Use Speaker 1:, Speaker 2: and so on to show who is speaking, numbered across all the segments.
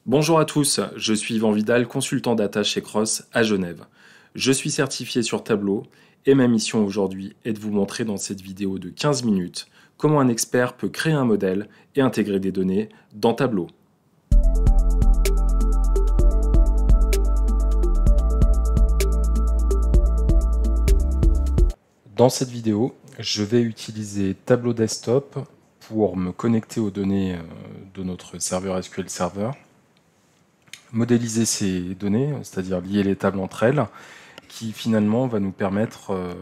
Speaker 1: Bonjour à tous, je suis Yvan Vidal, consultant data chez Cross à Genève. Je suis certifié sur Tableau et ma mission aujourd'hui est de vous montrer dans cette vidéo de 15 minutes comment un expert peut créer un modèle et intégrer des données dans Tableau. Dans cette vidéo, je vais utiliser Tableau Desktop pour me connecter aux données de notre serveur SQL Server, modéliser ces données, c'est-à-dire lier les tables entre elles, qui finalement va nous permettre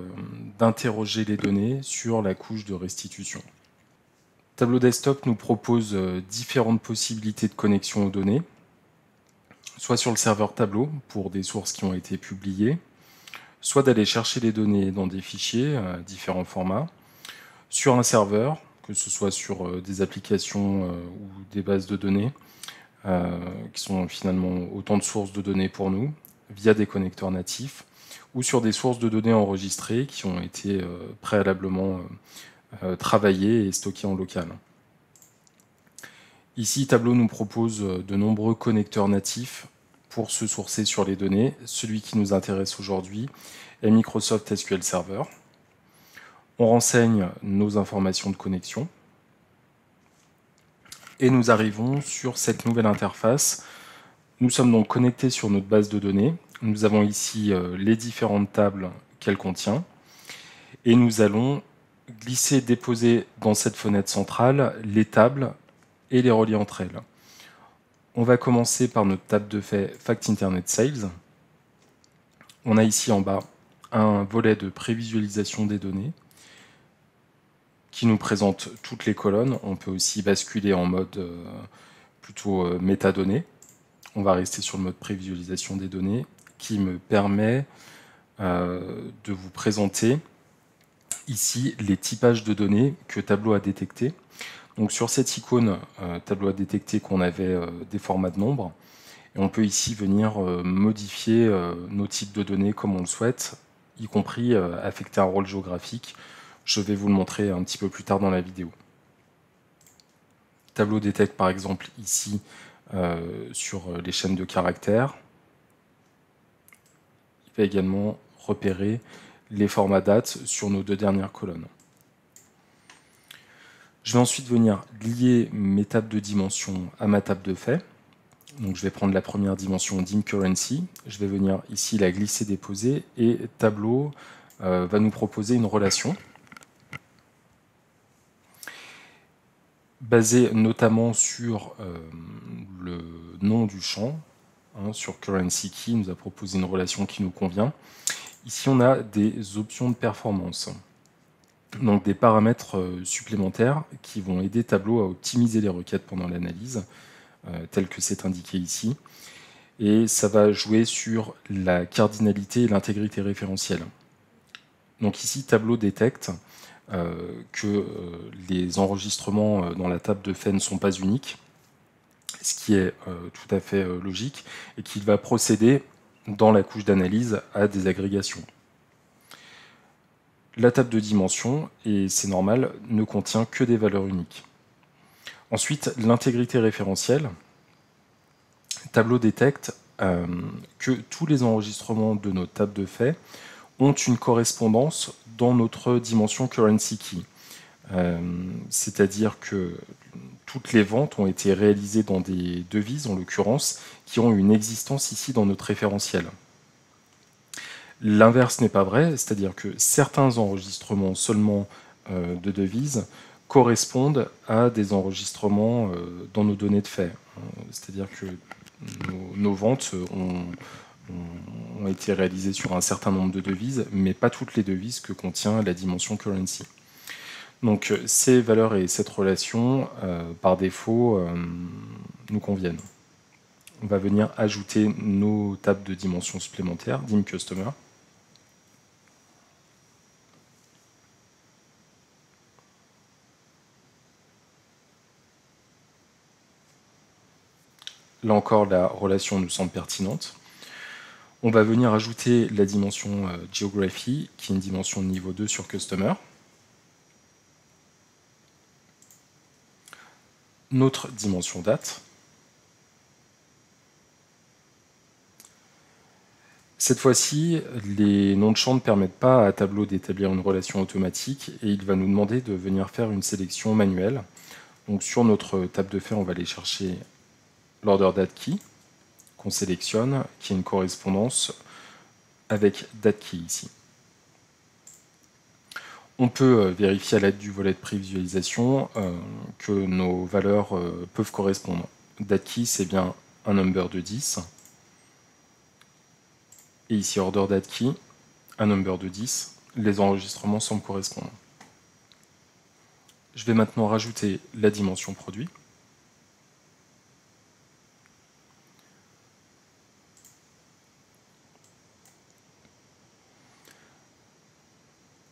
Speaker 1: d'interroger les données sur la couche de restitution. Tableau Desktop nous propose différentes possibilités de connexion aux données, soit sur le serveur Tableau pour des sources qui ont été publiées, soit d'aller chercher les données dans des fichiers à différents formats, sur un serveur, que ce soit sur des applications ou des bases de données, qui sont finalement autant de sources de données pour nous, via des connecteurs natifs, ou sur des sources de données enregistrées qui ont été préalablement travaillées et stockées en local. Ici, Tableau nous propose de nombreux connecteurs natifs pour se sourcer sur les données. Celui qui nous intéresse aujourd'hui est Microsoft SQL Server. On renseigne nos informations de connexion et nous arrivons sur cette nouvelle interface. Nous sommes donc connectés sur notre base de données. Nous avons ici les différentes tables qu'elle contient et nous allons glisser, déposer dans cette fenêtre centrale les tables et les relier entre elles. On va commencer par notre table de fait Fact Internet Sales. On a ici en bas un volet de prévisualisation des données qui nous présente toutes les colonnes. On peut aussi basculer en mode plutôt métadonnées. On va rester sur le mode prévisualisation des données qui me permet de vous présenter ici les typages de données que Tableau a détectés. Donc sur cette icône, Tableau a détecté qu'on avait des formats de nombres. Et on peut ici venir modifier nos types de données comme on le souhaite, y compris affecter un rôle géographique. Je vais vous le montrer un petit peu plus tard dans la vidéo. Tableau détecte par exemple ici sur les chaînes de caractères. Il va également repérer les formats dates sur nos deux dernières colonnes. Je vais ensuite venir lier mes tables de dimension à ma table de fait. Donc je vais prendre la première dimension dim currency. Je vais venir ici la glisser, déposer et Tableau va nous proposer une relation basée notamment sur le nom du champ. Sur currency key, il nous a proposé une relation qui nous convient. Ici, on a des options de performance. Donc des paramètres supplémentaires qui vont aider Tableau à optimiser les requêtes pendant l'analyse, tel que c'est indiqué ici. Et ça va jouer sur la cardinalité et l'intégrité référentielle. Donc ici, Tableau détecte que les enregistrements dans la table de fait ne sont pas uniques, ce qui est tout à fait logique, et qu'il va procéder dans la couche d'analyse à des agrégations. La table de dimension, et c'est normal, ne contient que des valeurs uniques. Ensuite, l'intégrité référentielle. Tableau détecte que tous les enregistrements de notre table de fait ont une correspondance dans notre dimension currency key. C'est-à-dire que toutes les ventes ont été réalisées dans des devises, en l'occurrence, qui ont une existence ici dans notre référentiel. L'inverse n'est pas vrai, c'est-à-dire que certains enregistrements seulement de devises correspondent à des enregistrements dans nos données de fait. C'est-à-dire que nos ventes ont été réalisées sur un certain nombre de devises, mais pas toutes les devises que contient la dimension currency. Donc ces valeurs et cette relation, par défaut, nous conviennent. On va venir ajouter nos tables de dimensions supplémentaires, dim customer. Là encore, la relation nous semble pertinente. On va venir ajouter la dimension Geography, qui est une dimension de niveau 2 sur Customer. Notre dimension date. Cette fois-ci, les noms de champs ne permettent pas à Tableau d'établir une relation automatique et il va nous demander de venir faire une sélection manuelle. Donc sur notre table de fait, on va aller chercher l'order date key qu'on sélectionne, qui est une correspondance avec date key ici. On peut vérifier à l'aide du volet de prévisualisation que nos valeurs peuvent correspondre. Date key, c'est bien un number de 10. Et ici, order date key, un number de 10. Les enregistrements semblent correspondre. Je vais maintenant rajouter la dimension produit.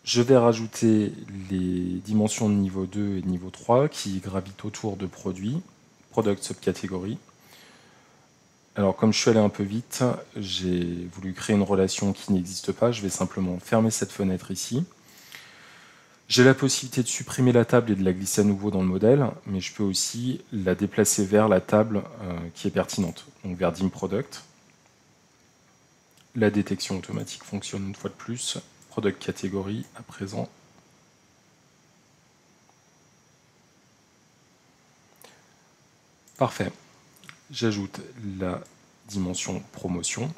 Speaker 1: Je vais rajouter les dimensions de niveau 2 et de niveau 3 qui gravitent autour de produit, product subcatégorie. Alors comme je suis allé un peu vite, j'ai voulu créer une relation qui n'existe pas. Je vais simplement fermer cette fenêtre ici. J'ai la possibilité de supprimer la table et de la glisser à nouveau dans le modèle, mais je peux aussi la déplacer vers la table qui est pertinente, donc vers dim product. La détection automatique fonctionne une fois de plus. Product catégorie à présent. Parfait. J'ajoute la dimension promotion.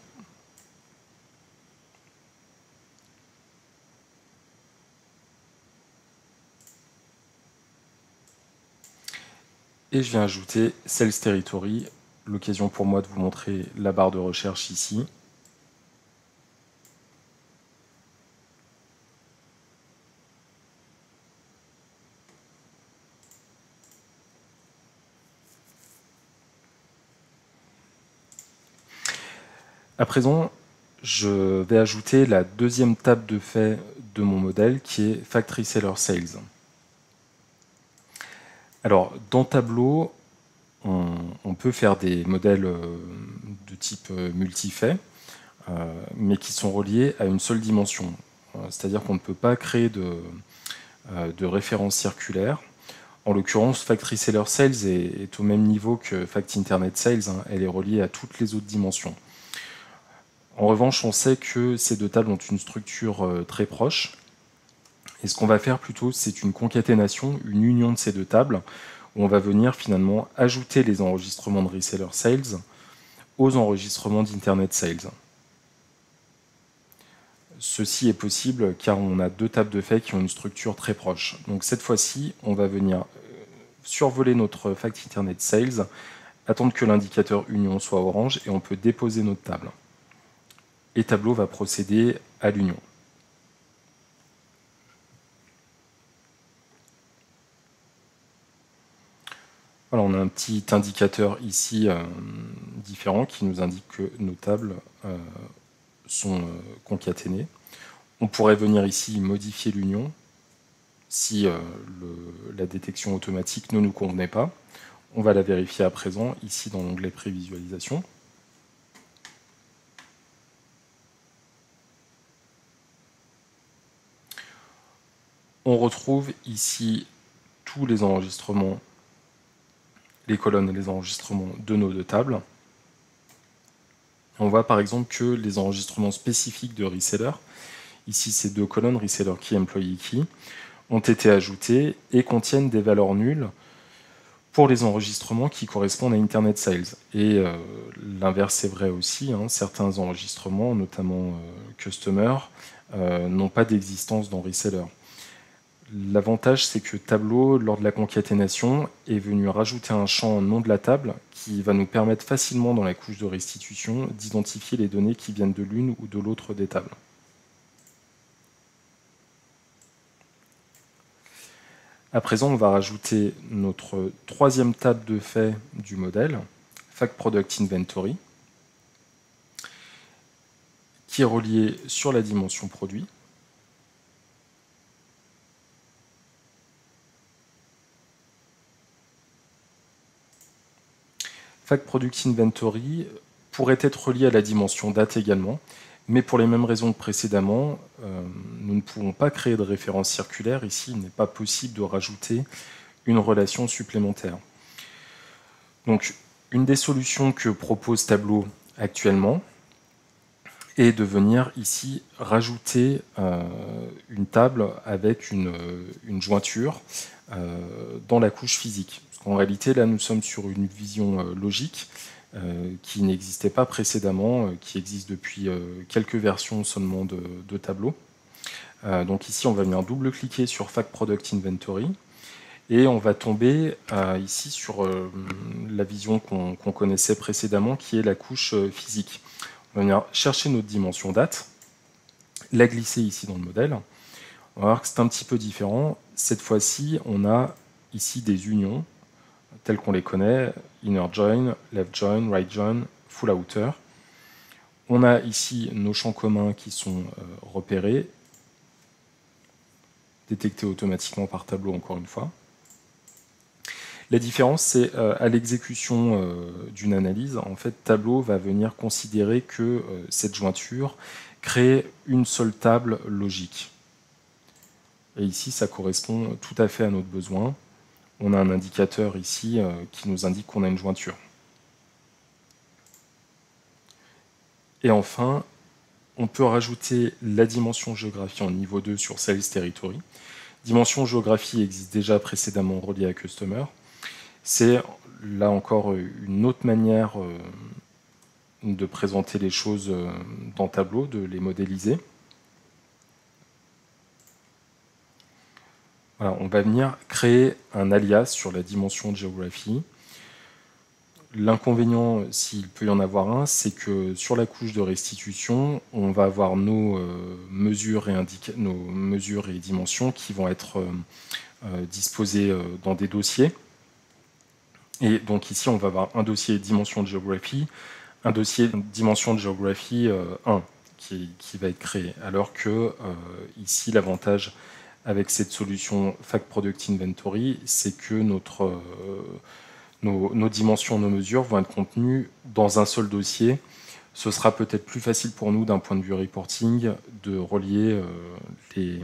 Speaker 1: Et je viens ajouter Sales Territory, l'occasion pour moi de vous montrer la barre de recherche ici. À présent, je vais ajouter la deuxième table de fait de mon modèle qui est Factory Seller Sales. Alors, dans Tableau, on peut faire des modèles de type multifait, mais qui sont reliés à une seule dimension. C'est-à-dire qu'on ne peut pas créer de référence circulaire. En l'occurrence, Factory Seller Sales est au même niveau que Fact Internet Sales. Elle est reliée à toutes les autres dimensions. En revanche, on sait que ces deux tables ont une structure très proche. Et ce qu'on va faire plutôt, c'est une concaténation, une union de ces deux tables, où on va venir finalement ajouter les enregistrements de Reseller Sales aux enregistrements d'Internet Sales. Ceci est possible car on a deux tables de fait qui ont une structure très proche. Donc cette fois-ci, on va venir survoler notre Fact Internet Sales, attendre que l'indicateur union soit orange et on peut déposer notre table. Et Tableau va procéder à l'union. Voilà, on a un petit indicateur ici différent qui nous indique que nos tables sont concaténées. On pourrait venir ici modifier l'union si la détection automatique ne nous convenait pas. On va la vérifier à présent ici dans l'onglet prévisualisation. On retrouve ici tous les enregistrements, les colonnes et les enregistrements de nos deux tables. On voit par exemple que les enregistrements spécifiques de reseller, ici ces deux colonnes, reseller key, employee key, ont été ajoutés et contiennent des valeurs nulles pour les enregistrements qui correspondent à Internet Sales. Et l'inverse est vrai aussi, certains enregistrements, notamment Customer, n'ont pas d'existence dans Reseller. L'avantage, c'est que Tableau, lors de la concaténation, est venu rajouter un champ nom de la table qui va nous permettre facilement, dans la couche de restitution, d'identifier les données qui viennent de l'une ou de l'autre des tables. À présent, on va rajouter notre troisième table de fait du modèle, Fact Product Inventory, qui est reliée sur la dimension produit. Fact Product Inventory pourrait être relié à la dimension date également, mais pour les mêmes raisons que précédemment, nous ne pouvons pas créer de référence circulaire. Ici, il n'est pas possible de rajouter une relation supplémentaire. Donc, une des solutions que propose Tableau actuellement et de venir ici rajouter une table avec une jointure dans la couche physique. Parce qu'en réalité, là, nous sommes sur une vision logique qui n'existait pas précédemment, qui existe depuis quelques versions seulement de Tableau. Donc ici, on va venir double-cliquer sur Fact Product Inventory et on va tomber ici sur la vision qu'on connaissait précédemment, qui est la couche physique. On va venir chercher notre dimension date, la glisser ici dans le modèle. On va voir que c'est un petit peu différent. Cette fois-ci, on a ici des unions telles qu'on les connaît, inner join, left join, right join, full outer. On a ici nos champs communs qui sont repérés, détectés automatiquement par Tableau encore une fois. La différence, c'est à l'exécution d'une analyse, en fait, Tableau va venir considérer que cette jointure crée une seule table logique. Et ici, ça correspond tout à fait à notre besoin. On a un indicateur ici qui nous indique qu'on a une jointure. Et enfin, on peut rajouter la dimension géographie en niveau 2 sur Sales Territory. Dimension géographie existe déjà précédemment reliée à Customer. C'est là encore une autre manière de présenter les choses dans Tableau, de les modéliser. Voilà, on va venir créer un alias sur la dimension de géographie. L'inconvénient, s'il peut y en avoir un, c'est que sur la couche de restitution, on va avoir nos mesures et dimensions qui vont être disposées dans des dossiers. Et donc ici, on va avoir un dossier dimension de géographie, un dossier dimension de géographie 1 qui va être créé. Alors que ici, l'avantage avec cette solution Fact Product Inventory, c'est que nos dimensions, nos mesures vont être contenues dans un seul dossier. Ce sera peut-être plus facile pour nous d'un point de vue reporting de relier les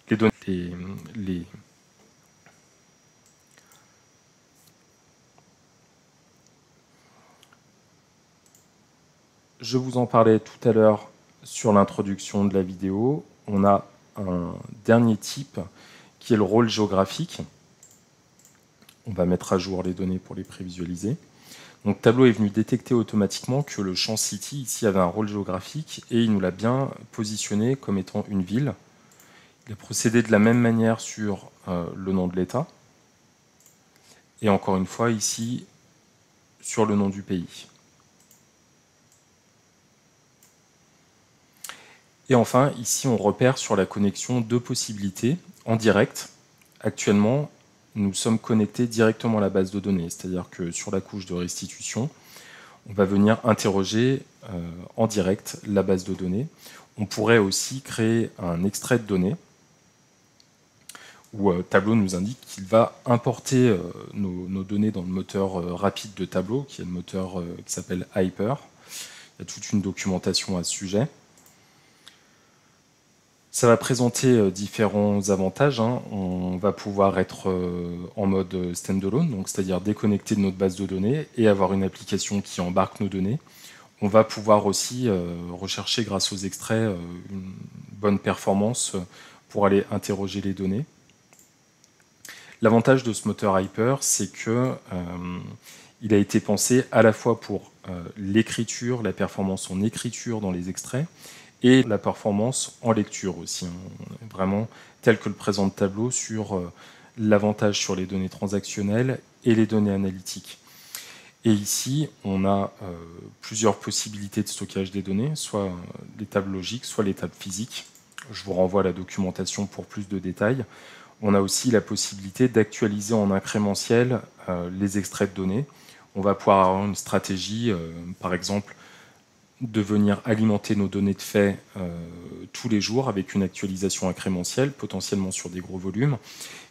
Speaker 1: données, Je vous en parlais tout à l'heure sur l'introduction de la vidéo. On a un dernier type qui est le rôle géographique. On va mettre à jour les données pour les prévisualiser. Donc Tableau est venu détecter automatiquement que le champ City ici avait un rôle géographique et il nous l'a bien positionné comme étant une ville. Il a procédé de la même manière sur le nom de l'État. Et encore une fois ici sur le nom du pays. Et enfin, ici, on repère sur la connexion deux possibilités en direct. Actuellement, nous sommes connectés directement à la base de données, c'est-à-dire que sur la couche de restitution, on va venir interroger en direct la base de données. On pourrait aussi créer un extrait de données où Tableau nous indique qu'il va importer nos données dans le moteur rapide de Tableau, qui est le moteur qui s'appelle Hyper. Il y a toute une documentation à ce sujet. Ça va présenter différents avantages. On va pouvoir être en mode standalone, donc c'est-à-dire déconnecté de notre base de données et avoir une application qui embarque nos données. On va pouvoir aussi rechercher grâce aux extraits une bonne performance pour aller interroger les données. L'avantage de ce moteur Hyper, c'est que il a été pensé à la fois pour l'écriture, la performance en écriture dans les extraits, et la performance en lecture aussi, vraiment tel que le présente Tableau sur l'avantage sur les données transactionnelles et les données analytiques. Et ici, on a plusieurs possibilités de stockage des données, soit les tables logiques, soit les tables physiques. Je vous renvoie à la documentation pour plus de détails. On a aussi la possibilité d'actualiser en incrémentiel les extraits de données. On va pouvoir avoir une stratégie, par exemple, de venir alimenter nos données de fait tous les jours avec une actualisation incrémentielle, potentiellement sur des gros volumes.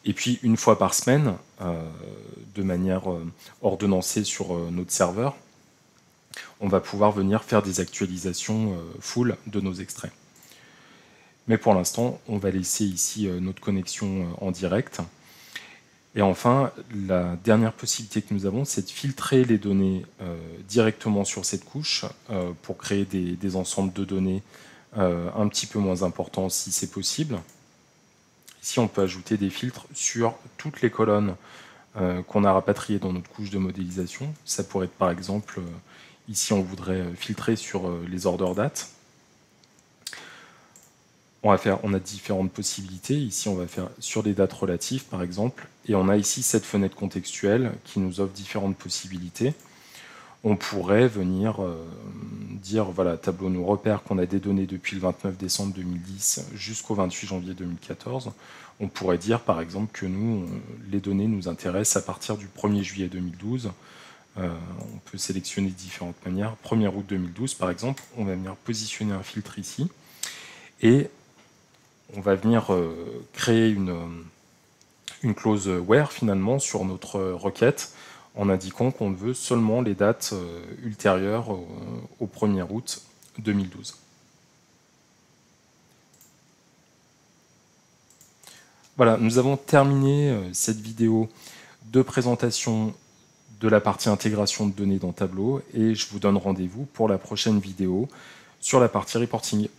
Speaker 1: Et puis, une fois par semaine, de manière ordonnancée sur notre serveur, on va pouvoir venir faire des actualisations full de nos extraits. Mais pour l'instant, on va laisser ici notre connexion en direct. Et enfin, la dernière possibilité que nous avons, c'est de filtrer les données directement sur cette couche pour créer des ensembles de données un petit peu moins importants si c'est possible. Ici, on peut ajouter des filtres sur toutes les colonnes qu'on a rapatriées dans notre couche de modélisation. Ça pourrait être par exemple, ici on voudrait filtrer sur les order dates. On a différentes possibilités. Ici, on va faire sur des dates relatives, par exemple. Et on a ici cette fenêtre contextuelle qui nous offre différentes possibilités. On pourrait venir dire, voilà, Tableau nous repère qu'on a des données depuis le 29 décembre 2010 jusqu'au 28 janvier 2014. On pourrait dire, par exemple, que nous, les données nous intéressent à partir du 1er juillet 2012. On peut sélectionner de différentes manières. 1er août 2012, par exemple, on va venir positionner un filtre ici. Et on va venir créer une clause where finalement sur notre requête en indiquant qu'on veut seulement les dates ultérieures au 1er août 2012. Voilà, nous avons terminé cette vidéo de présentation de la partie intégration de données dans Tableau et je vous donne rendez-vous pour la prochaine vidéo sur la partie reporting.